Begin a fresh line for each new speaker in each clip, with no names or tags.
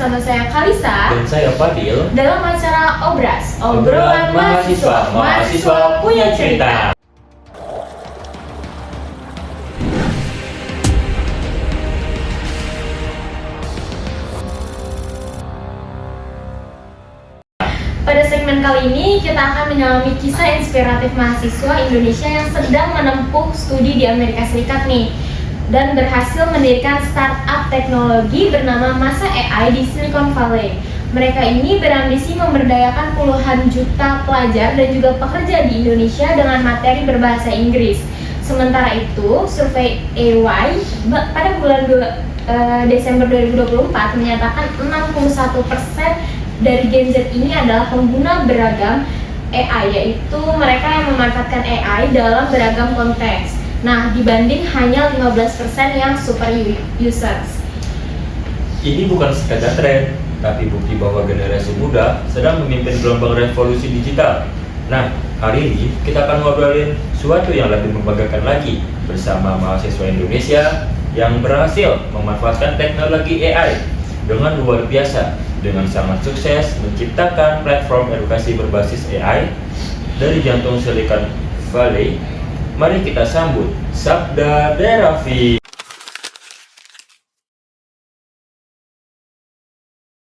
bersama saya Kalisa
Dan saya Fadil.
dalam acara Obras, obrolan mahasiswa. Mahasiswa punya cerita. Pada segmen kali ini kita akan menyelami kisah inspiratif mahasiswa Indonesia yang sedang menempuh studi di Amerika Serikat nih, dan berhasil mendirikan startup teknologi bernama Masa AI di Silicon Valley. Mereka ini berambisi memberdayakan puluhan juta pelajar dan juga pekerja di Indonesia dengan materi berbahasa Inggris. Sementara itu, survei EY pada bulan Desember 2024 menyatakan 61% dari Gen Z ini adalah pengguna beragam AI, yaitu mereka yang memanfaatkan AI dalam beragam konteks. Nah, dibanding hanya 15% yang super users.
Ini bukan sekadar tren, tapi bukti bahwa generasi muda sedang memimpin gelombang revolusi digital. Nah, hari ini kita akan ngobrolin sesuatu yang lebih membanggakan lagi bersama mahasiswa Indonesia yang berhasil memanfaatkan teknologi AI dengan luar biasa, dengan sangat sukses menciptakan platform edukasi berbasis AI dari jantung Silicon Valley. Mari kita sambut Sabda Derafi.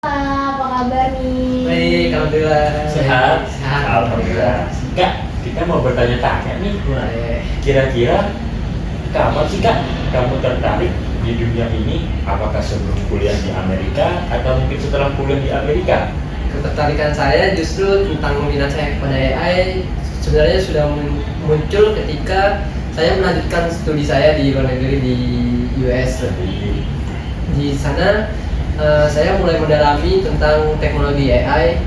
Apa kabar nih?
Baik, alhamdulillah.
Sehat?
Sehat.
Alhamdulillah. Kak, kita mau bertanya-tanya nih.
Boleh.
Kira-kira kapan sih Kak kamu tertarik di dunia ini? Apakah sebelum kuliah di Amerika atau mungkin setelah kuliah di Amerika?
Ketertarikan saya justru tentang minat saya kepada AI sebenarnya sudah muncul ketika saya melanjutkan studi saya di luar negeri di US. Di sana saya mulai mendalami tentang teknologi AI.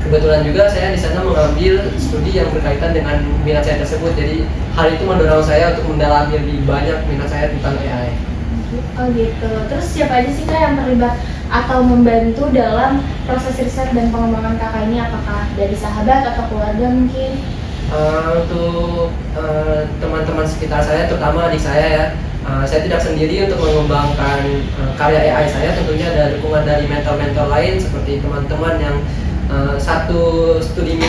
Kebetulan juga saya di sana mengambil studi yang berkaitan dengan minat saya tersebut. Jadi hal itu mendorong saya untuk mendalami lebih banyak minat saya tentang AI.
Oh gitu. Terus siapa aja sih Kak yang terlibat atau membantu dalam proses riset dan pengembangan kakak ini? Apakah dari sahabat atau keluarga mungkin?
Untuk teman-teman sekitar saya, terutama adik saya ya, saya tidak sendiri untuk mengembangkan karya AI saya. Tentunya ada dukungan dari mentor-mentor lain seperti teman-teman yang satu studi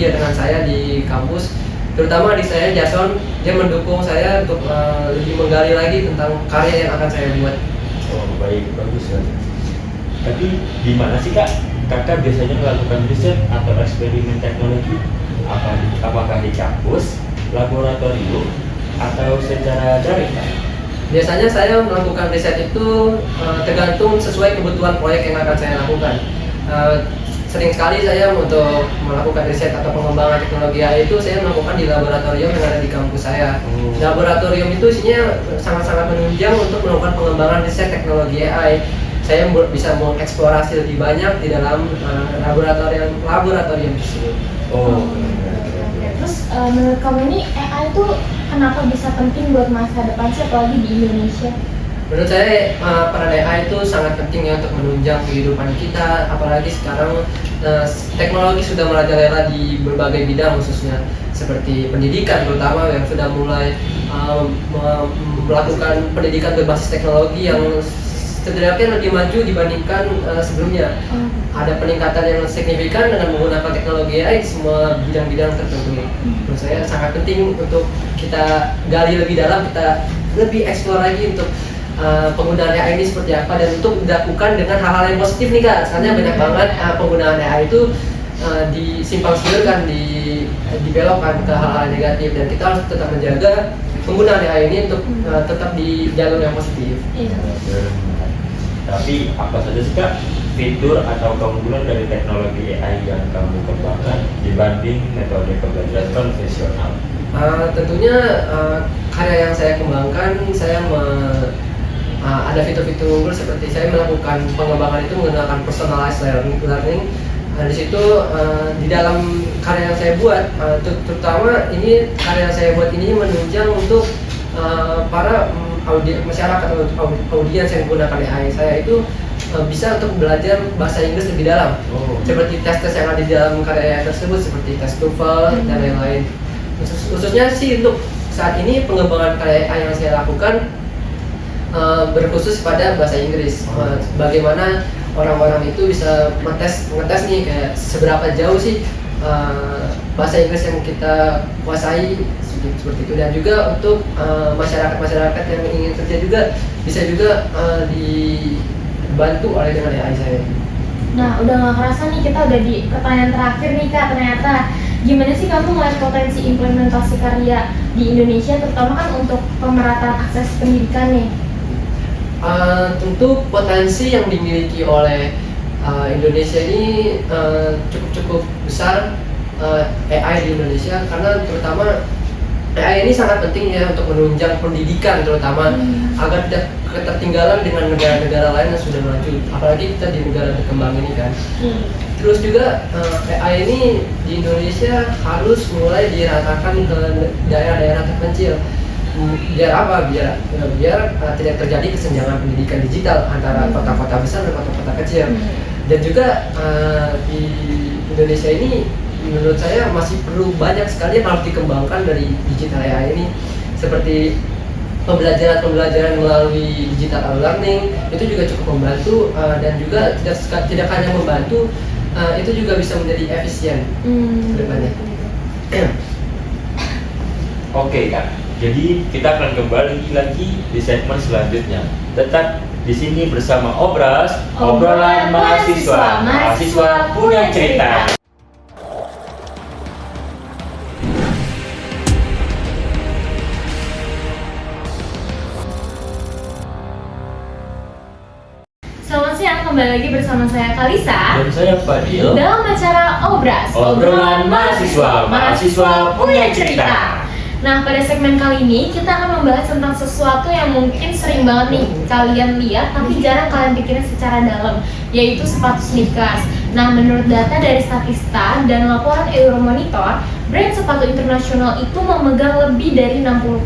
ya dengan saya di kampus. Terutama adik saya Jason, dia mendukung saya untuk lebih menggali lagi tentang karya yang akan saya buat.
Oh baik, bagus ya. Tapi di mana sih Kak Kakak biasanya melakukan riset atau eksperimen teknologi? Apakah di kampus, laboratorium, atau secara daring Kak?
Biasanya saya melakukan riset itu tergantung sesuai kebutuhan proyek yang akan saya lakukan. Sering sekali saya untuk melakukan riset atau pengembangan teknologi AI itu saya melakukan di laboratorium yang ada di kampus saya. Laboratorium itu isinya sangat-sangat menunjang untuk melakukan pengembangan riset teknologi AI. Saya bisa mengeksplorasi lebih banyak di dalam laboratorium tersebut.
Oh,
Oke. Terus menurut kamu ini AI itu kenapa bisa penting buat masa depan sih, apalagi di Indonesia?
Menurut saya peran AI itu sangat penting ya untuk menunjang kehidupan kita, apalagi sekarang teknologi sudah merajalela di berbagai bidang, khususnya seperti pendidikan terutama yang sudah mulai melakukan pendidikan berbasis teknologi yang setidaknya lebih maju dibandingkan sebelumnya. Ada peningkatan yang signifikan dengan menggunakan teknologi AI di semua bidang-bidang tertentu. Menurut saya sangat penting untuk kita gali lebih dalam, kita lebih eksplor lagi untuk penggunaan AI ini seperti apa, dan untuk dilakukan dengan hal-hal yang positif nih Kak. Soalnya banyak banget penggunaan AI itu disimpang siurkan, dibelokkan ke hal-hal negatif, dan kita harus tetap menjaga penggunaan AI ini untuk tetap di jalur yang positif.
Iya.
Tapi apa saja sih Kak fitur atau keunggulan dari teknologi AI yang kamu kembangkan dibanding metode pembelajaran konvensional?
Tentunya karya yang saya kembangkan, saya ada fitur-fitur unggul seperti saya melakukan pengembangan itu menggunakan personalized learning. Di situ di dalam karya yang saya buat, terutama ini karya yang saya buat ini menunjang untuk para masyarakat atau audiens yang menggunakan AI saya itu bisa untuk belajar bahasa Inggris lebih dalam. Seperti tes-tes yang ada di dalam karya AI tersebut seperti tes TOEFL dan lain-lain. Khususnya sih untuk saat ini pengembangan karya AI yang saya lakukan berkhusus pada bahasa Inggris. Bagaimana orang-orang itu bisa ngetes nih kayak seberapa jauh sih bahasa Inggris yang kita kuasai seperti itu. Dan juga untuk masyarakat yang ingin kerja juga bisa juga dibantu oleh dengan AI saya.
Nah, udah gak kerasa nih kita udah di pertanyaan terakhir nih Kak. Ternyata gimana sih kamu melihat potensi implementasi karya di Indonesia, terutama kan untuk pemerataan akses pendidikan nih?
Tentu potensi yang dimiliki oleh Indonesia ini cukup besar, AI di Indonesia, karena terutama AI ini sangat penting ya untuk menunjang pendidikan terutama agar tidak ketertinggalan dengan negara-negara lain yang sudah maju, apalagi kita di negara berkembang ini kan. Terus juga AI ini di Indonesia harus mulai diratakan ke daerah-daerah terpencil. Biar apa? Biar tidak terjadi kesenjangan pendidikan digital antara kota-kota besar dan kota-kota kecil. Dan juga di Indonesia ini menurut saya masih perlu banyak sekali yang harus dikembangkan dari digital AI ini, seperti pembelajaran melalui digital learning itu juga cukup membantu, dan juga tidak hanya membantu, itu juga bisa menjadi efisien ke depannya.
Oke Kak, jadi kita akan kembali lagi di segmen selanjutnya. Tetap di sini bersama Obras, obrolan mahasiswa. Mahasiswa punya cerita.
Selamat siang, kembali lagi bersama saya Kalisa
Dan saya Fadil.
dalam acara Obras,
Obrolan mahasiswa. Mahasiswa punya cerita.
Nah, pada segmen kali ini kita akan membahas tentang sesuatu yang mungkin sering banget nih kalian lihat tapi jarang kalian pikirin secara dalam, yaitu sepatu sneakers. Nah, menurut data dari Statista dan laporan Euromonitor, brand sepatu internasional itu memegang lebih dari 60%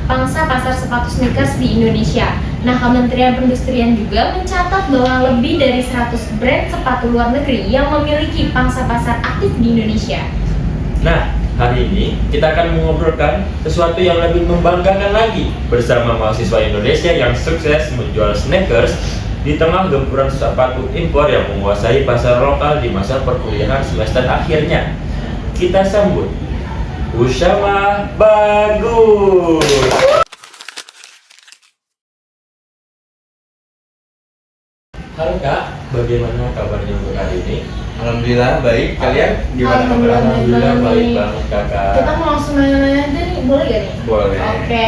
pangsa pasar sepatu sneakers di Indonesia. Nah, Kementerian Perindustrian juga mencatat bahwa lebih dari 100 brand sepatu luar negeri yang memiliki pangsa pasar aktif di Indonesia.
Nah, hari ini kita akan mengobrolkan sesuatu yang lebih membanggakan lagi bersama mahasiswa Indonesia yang sukses menjual sneakers di tengah gempuran sepatu impor yang menguasai pasar lokal di masa perkuliahan semester akhirnya. Kita sambut Ushama Bagus. Halo Kak, bagaimana kabarnya untuk hari ini?
Alhamdulillah baik. Kalian gimana kabarnya?
Alhamdulillah baik banget Kakak.
Kita mau langsung nanya-nanya aja nih, boleh gak nih?
Boleh.
Oke,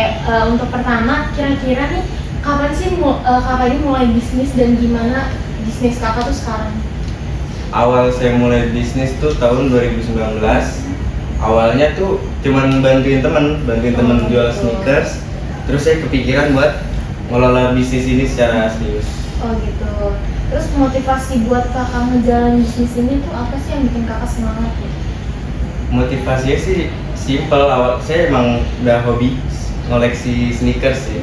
untuk pertama, kira-kira nih kapan sih kakak ini mulai bisnis dan gimana bisnis kakak tuh sekarang?
Awal saya mulai bisnis tuh tahun 2019. Awalnya tuh cuman bantuin temen jual sneakers. Terus saya kepikiran buat ngelola bisnis ini secara serius.
Oh gitu. Terus motivasi buat kakak ngejalanin bisnis ini tuh apa sih yang bikin kakak semangat gitu?
Motivasinya sih simple. Awal saya emang udah hobi ngoleksi sneakers sih.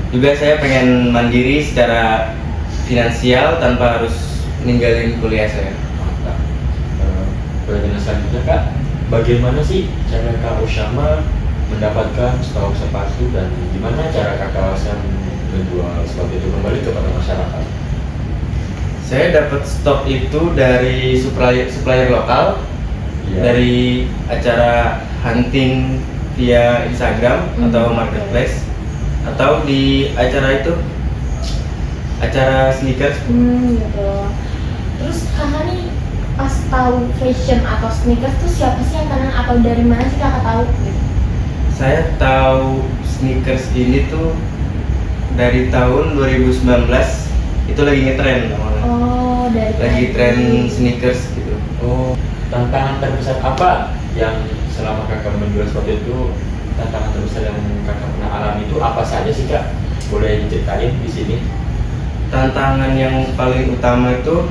Juga saya pengen mandiri secara finansial tanpa harus ninggalin kuliah saya.
Mantap. Pertanyaan selanjutnya Kak, bagaimana sih cara Kak Ushama mendapatkan stok sepatu dan gimana cara Kakak Ushama menjual sepatu itu kembali kepada masyarakat?
Saya dapat stok itu dari supplier lokal, dari acara hunting via Instagram atau marketplace, atau di acara itu, acara sneakers.
Gitu. Terus kakak nih pas tahu fashion atau sneakers tuh siapa sih yang kenal atau dari mana sih kakak tahu gitu?
Saya tahu sneakers ini tuh dari tahun 2019, itu lagi ngetren namanya.
Oh, dari
Lagi tren sneakers gitu.
Oh, tantangan terbesar apa yang selama Kakak menjual sepatu itu, tantangan terbesar yang Kakak pernah alami itu apa saja sih Kak? Boleh diceritain di sini?
Tantangan yang paling utama itu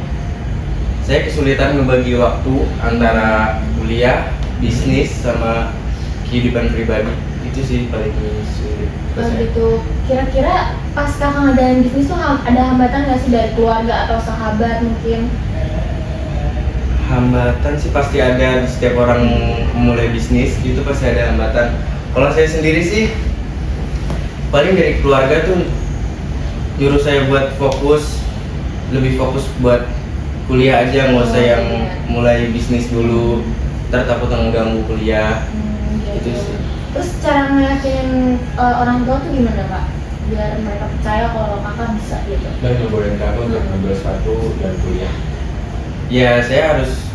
saya kesulitan membagi waktu antara kuliah, bisnis, sama kehidupan pribadi. Itu sih paling sulit buat saya.
gitu. Kira-kira pas kakak ngadain bisnis tuh ada hambatan nggak sih dari keluarga atau sahabat mungkin?
Hambatan sih pasti ada, di setiap orang memulai bisnis itu pasti ada hambatan. Kalau saya sendiri sih paling dari keluarga tuh nyuruh saya buat fokus lebih fokus buat kuliah aja, nggak usah yang mulai bisnis dulu, ntar takut mengganggu kuliah. Itu
Gitu.
sih.
Terus cara ngeyakinin orang tua tuh gimana Kak? Biar mereka percaya kalau kakak bisa gitu.
Dan ngebolehin kakak untuk ngambil sepatu dan kuliah.
Ya saya harus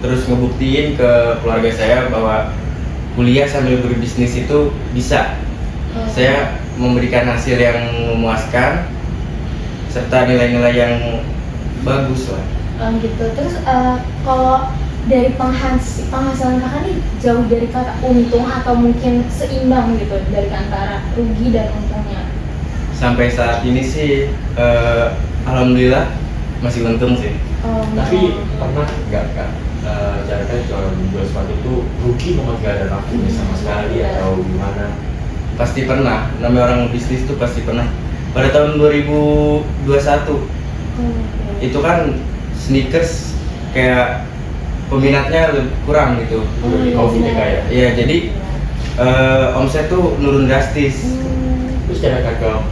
terus ngebuktiin ke keluarga saya bahwa kuliah sambil berbisnis itu bisa. Saya memberikan hasil yang memuaskan serta nilai-nilai yang bagus lah.
Gitu. Terus kalau dari penghasilan kakak nih jauh dari kata untung atau mungkin seimbang gitu dari antara rugi dan untungnya?
Sampai saat ini sih alhamdulillah masih untung sih.
Tapi pernah nggak kak jarang kalau jual sepatu itu rugi banget, nggak ada lakunya sama sekali atau gimana?
Pasti pernah, namanya orang bisnis tuh pasti pernah. Pada tahun 2021 itu kan sneakers kayak peminatnya kurang gitu.
Di COVID ya kak ya?
Iya, jadi omset tuh nurun drastis.
Terus cara kakak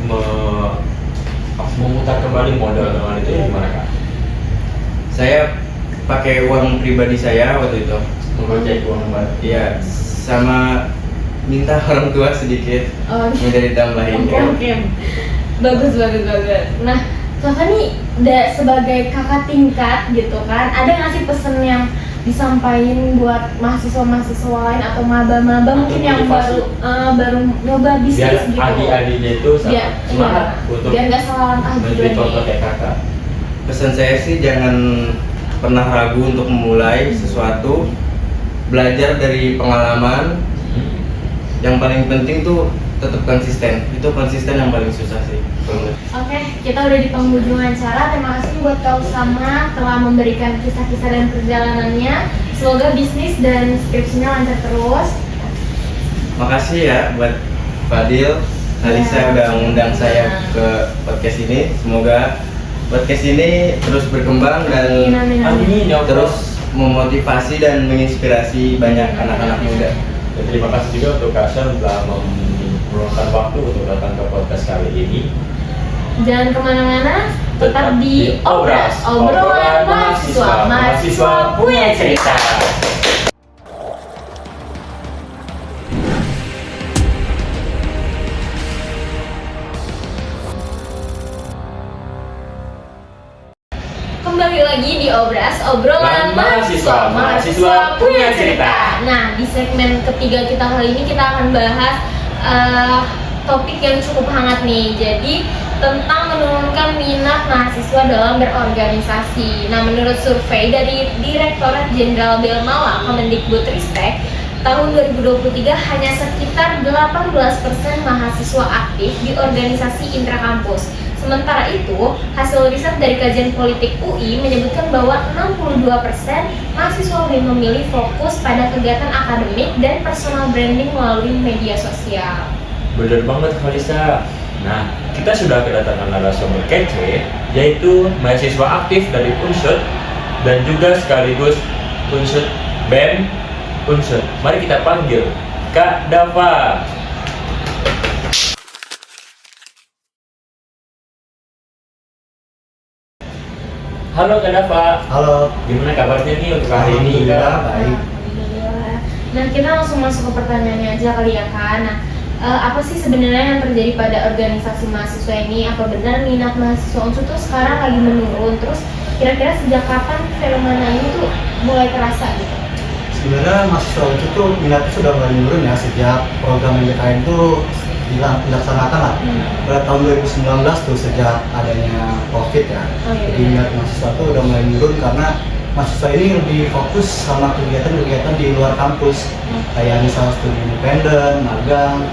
memutar kembali modal dengan itu gimana kak?
Saya pakai uang pribadi saya waktu itu.
Mengocek uang kembali?
Iya, sama minta orang tua sedikit, minta ditambahin.
Oke. Bagus. Nah, kakak nih sebagai kakak tingkat gitu kan, ada nggak sih pesen yang disampaikan buat mahasiswa lain atau maba-maba mungkin yang
motivasi.
baru nyoba bisnis
Biar
gitu?
adik-adiknya itu semangat untuk
biar nggak salah langkah juga
menjadi contoh
nih.
kayak kakak.
Pesan saya sih jangan pernah ragu untuk memulai sesuatu, belajar dari pengalaman. Yang paling penting tuh tetap konsisten. Itu konsisten yang paling susah sih.
Oke, kita udah di penghujung acara. Terima kasih buat Kak Usama telah memberikan kisah-kisah dan perjalanannya. Semoga bisnis dan skripsinya lancar terus.
Makasih ya buat Fadil, Alisa
Ya,
udah mengundang saya ke podcast ini. Semoga podcast ini terus berkembang dan
Amin.
Amin ya Allah.
terus memotivasi dan menginspirasi banyak anak-anak muda.
Dan terima kasih juga untuk Kak Syam telah meluangkan waktu untuk datang ke podcast kali ini.
Jangan kemana-mana, tetap di Obras, obrolan mahasiswa. Mahasiswa punya cerita. Kembali lagi di Obras, obrolan mahasiswa. Mahasiswa punya cerita. Nah, di segmen ketiga kita kali ini kita akan bahas topik yang cukup hangat nih. Jadi tentang menurunkan minat mahasiswa dalam berorganisasi. Nah, menurut survei dari Direktorat Jenderal Bel Mala Kemendikbudristek tahun 2023 hanya sekitar 18% mahasiswa aktif di organisasi intrakampus. Sementara itu, hasil riset dari Kajian Politik UI menyebutkan bahwa 62% mahasiswa lebih memilih fokus pada kegiatan akademik dan personal branding melalui media sosial.
Bener banget Kalisa. Nah, kita sudah kedatangan narasumber kece, yaitu mahasiswa aktif dari Unsud dan juga sekaligus Unsud BEM Unsud. Mari kita panggil Kak Dava. Halo Kak Dava.
Halo,
Gimana kabarnya nih untuk hari ini Kak?
Alhamdulillah baik.
Alhamdulillah. Nah, kita langsung masuk ke pertanyaannya aja kali ya Kak. Nah, apa sih sebenarnya yang terjadi pada organisasi mahasiswa ini? Apa benar minat mahasiswa Unsud tuh sekarang lagi menurun? Terus kira-kira sejak kapan fenomena ini tuh mulai terasa gitu?
Sebenarnya mahasiswa Unsud tuh minatnya sudah mulai menurun ya sejak program MBKM itu dilaksanakan lah. Pada tahun 2019 tuh sejak adanya COVID ya. Jadi minat mahasiswa tuh udah mulai menurun karena mahasiswa ini lebih fokus sama kegiatan-kegiatan di luar kampus. Kayak misalnya studi independen, magang,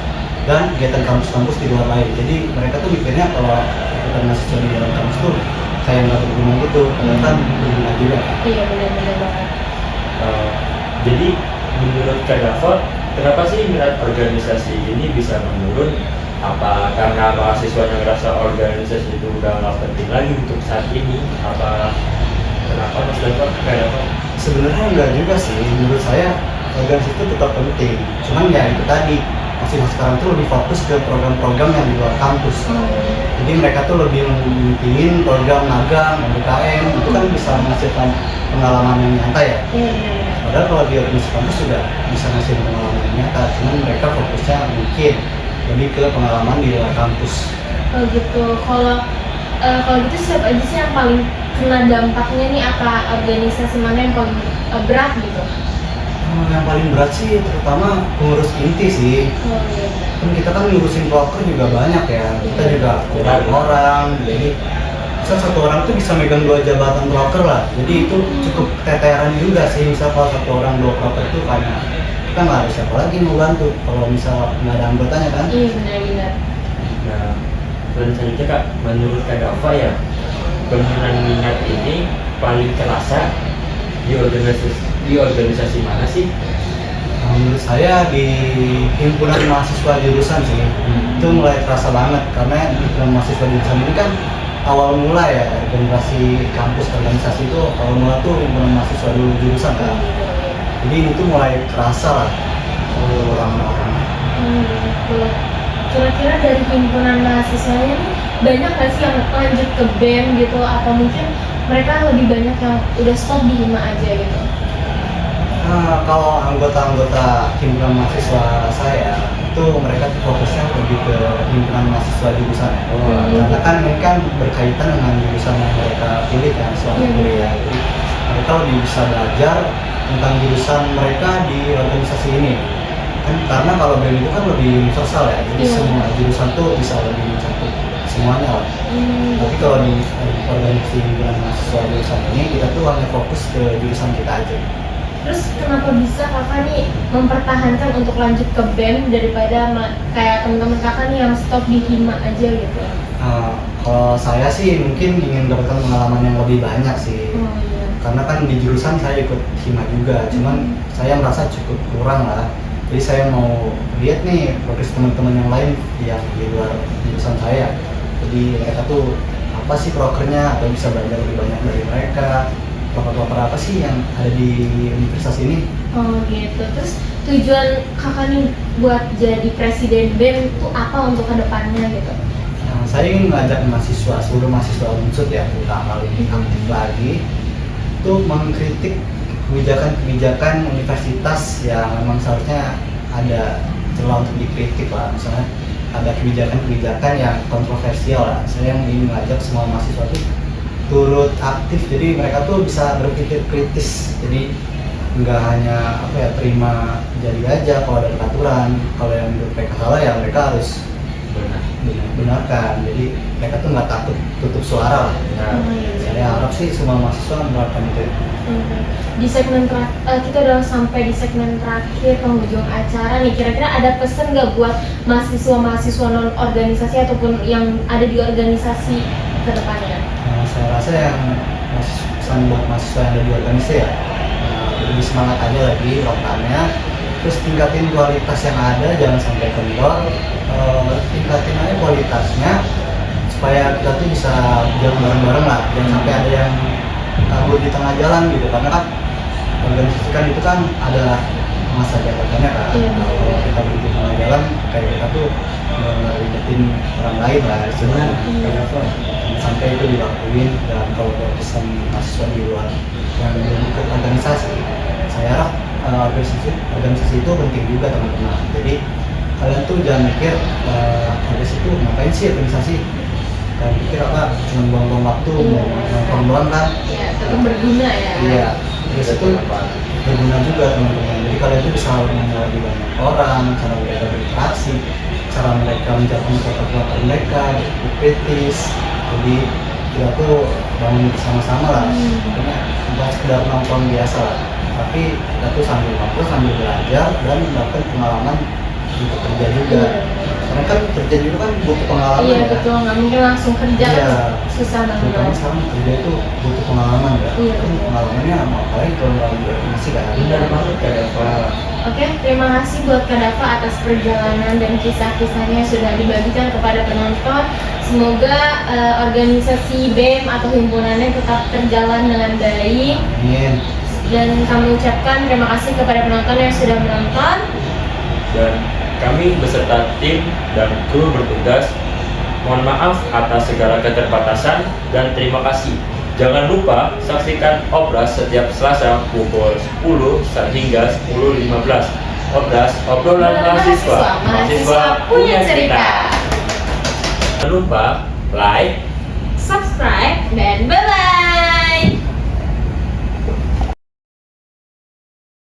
dan kegiatan kampus-kampus di luar lain. Jadi mereka tuh mikirnya kalau kegiatan mahasiswa di dalam kampus tuh kayak nggak berguna gitu, padahal kan berguna juga.
Iya, benar-benar banget.
Jadi menurut Kak Dava, kenapa sih minat organisasi ini bisa menurun? Apa karena mahasiswanya ngerasa organisasi itu udah nggak penting lagi untuk saat ini? Apa kenapa Mas Dava? Kak Dava?
Sebenarnya enggak juga sih, menurut saya organisasi itu tetap penting. Cuman ya itu tadi, mahasiswa sekarang tuh lebih fokus ke program-program yang di luar kampus. Jadi mereka tuh lebih mementingin program magang, MBKM, itu kan bisa menghasilkan pengalaman yang nyata ya. Padahal kalau di organisasi kampus juga bisa ngasih pengalaman yang nyata, cuman mereka fokusnya mungkin lebih ke pengalaman di luar kampus.
Oh gitu. Kalau gitu siapa aja sih yang paling kena dampaknya nih, apa organisasi mana yang paling berat gitu?
Yang paling berat sih terutama pengurus inti sih.
Oh iya.
Kan kita kan ngurusin proker juga banyak ya, kita juga kurang orang, jadi satu orang tuh bisa megang 2 jabatan proker lah, jadi itu cukup keteteran juga sih. Misal kalau satu orang 2 proker tuh karena kita nggak ada siapa lagi mau bantu kalau misal nggak ada anggotanya kan.
Iya benar-benar.
Nah, selanjutnya Kak, menurut Kak Dava ya, penurunan minat ini paling terasa di organisasi mana sih?
Menurut saya di himpunan mahasiswa jurusan sih, itu mulai terasa banget karena himpunan mahasiswa jurusan ini kan awal mula ya, organisasi kampus organisasi itu awal mula tuh himpunan mahasiswa jurusan kan. Jadi ini tuh mulai terasa lah orang-orang.
Gitu. Kira-kira dari himpunan mahasiswanya nih banyak nggak sih yang lanjut ke BEM gitu, atau mungkin mereka lebih banyak yang udah stop di Hima aja gitu?
Kalau anggota-anggota himpunan mahasiswa saya itu mereka tuh fokusnya lebih ke himpunan mahasiswa jurusan ya. Karena kan ini kan berkaitan dengan jurusan yang mereka pilih kan selama kuliah. Jadi mereka lebih bisa belajar tentang jurusan mereka di organisasi ini. Kan karena kalau BEM itu kan lebih universal ya, jadi semua jurusan tuh bisa lebih mencakup semuanya lah. Tapi kalau di organisasi himpunan mahasiswa jurusan ini kita tuh hanya fokus ke jurusan kita aja.
Terus kenapa bisa kakak nih mempertahankan untuk lanjut ke BEM daripada kayak teman-teman kakak nih yang stop di Hima aja gitu?
Kalau saya sih mungkin ingin mendapatkan pengalaman yang lebih banyak sih.
Iya.
Karena kan di jurusan saya ikut Hima juga, cuman saya merasa cukup kurang lah. Jadi saya mau lihat nih progres teman-teman yang lain yang di luar jurusan saya. Jadi mereka tuh apa sih prokernya, atau bisa belajar lebih banyak dari mereka. Proker-proker apa sih yang ada di universitas ini?
Oh gitu. Terus tujuan kakak nih buat jadi presiden BEM itu apa untuk kedepannya gitu?
Saya ingin mengajak mahasiswa, seluruh mahasiswa Unsud ya, terutama lebih aktif lagi, itu mengkritik kebijakan-kebijakan universitas yang memang seharusnya ada celah untuk dikritik lah. Misalnya ada kebijakan-kebijakan yang kontroversial lah. Saya ingin mengajak semua mahasiswa itu turut aktif, jadi mereka tuh bisa berpikir kritis. Jadi nggak hanya terima jadi aja kalau ada peraturan. Kalau yang menurut mereka salah ya mereka harus benarkan. Jadi mereka tuh nggak takut tutup suara lah. Saya harap sih semua mahasiswa menerapkan itu.
Di segmen kita udah sampai di segmen terakhir penghujung acara nih. Kira-kira ada pesan nggak buat mahasiswa non organisasi ataupun yang ada di organisasi ke depannya?
Saya rasa yang pesan buat mahasiswa yang ada di organisasi ya, lebih semangat aja lagi rokannya, terus tingkatin kualitas yang ada, jangan sampai kendor. Tingkatin aja kualitasnya supaya kita tuh bisa jalan bareng-bareng lah, jangan sampai ada yang kabur di tengah jalan gitu. Karena kan organisasi kan itu kan ada masa jabatannya kan. Kalau kita berhenti di tengah jalan kayak kita tuh ngeribetin orang lain lah sebenarnya. Sampai itu dilakuin. Dan kalau pesan mahasiswa di luar yang belum ikut organisasi, saya harap organisasi itu penting juga teman-teman. Jadi kalian tuh jangan mikir organisasi itu ngapain sih organisasi, kalian pikir apa cuma buang-buang waktu, nongkrong doang kan.
Iya, tetap berguna ya.
Iya, terus itu berguna juga teman-teman. Jadi kalian tuh bisa mengenal lebih banyak orang, cara mereka berinteraksi, cara mereka menjalankan kota-kota mereka, kritis. Jadi kita tuh bangun bersama-sama lah, karena bukan sekedar nongkrong biasa lah, tapi kita tuh sambil nongkrong sambil belajar dan mendapatkan pengalaman untuk kerja juga. Karena kan kerja juga kan butuh pengalaman.
Iya
ya.
betul, nggak mungkin langsung kerja
Iya.
kan susah banget.
Terutama sekarang kerja itu butuh pengalaman ya.
Iya,
Kan
betul.
pengalamannya apalagi kalau nggak masih kan.
Benar banget Kak Dava.
Oke, terima kasih buat Kak Dava atas perjalanan dan kisah-kisahnya yang sudah dibagikan kepada penonton. Semoga organisasi BEM atau himpunannya tetap terjalan dengan baik.
Amin.
Dan kami ucapkan terima kasih kepada penonton yang sudah menonton.
Dan Kami beserta tim dan kru bertugas mohon maaf atas segala keterbatasan dan terima kasih. Jangan lupa saksikan Obras setiap Selasa pukul 10 hingga 10.15. Obras, obrolan mahasiswa.
Mahasiswa punya cerita.
Jangan lupa like,
Subscribe dan bye-bye.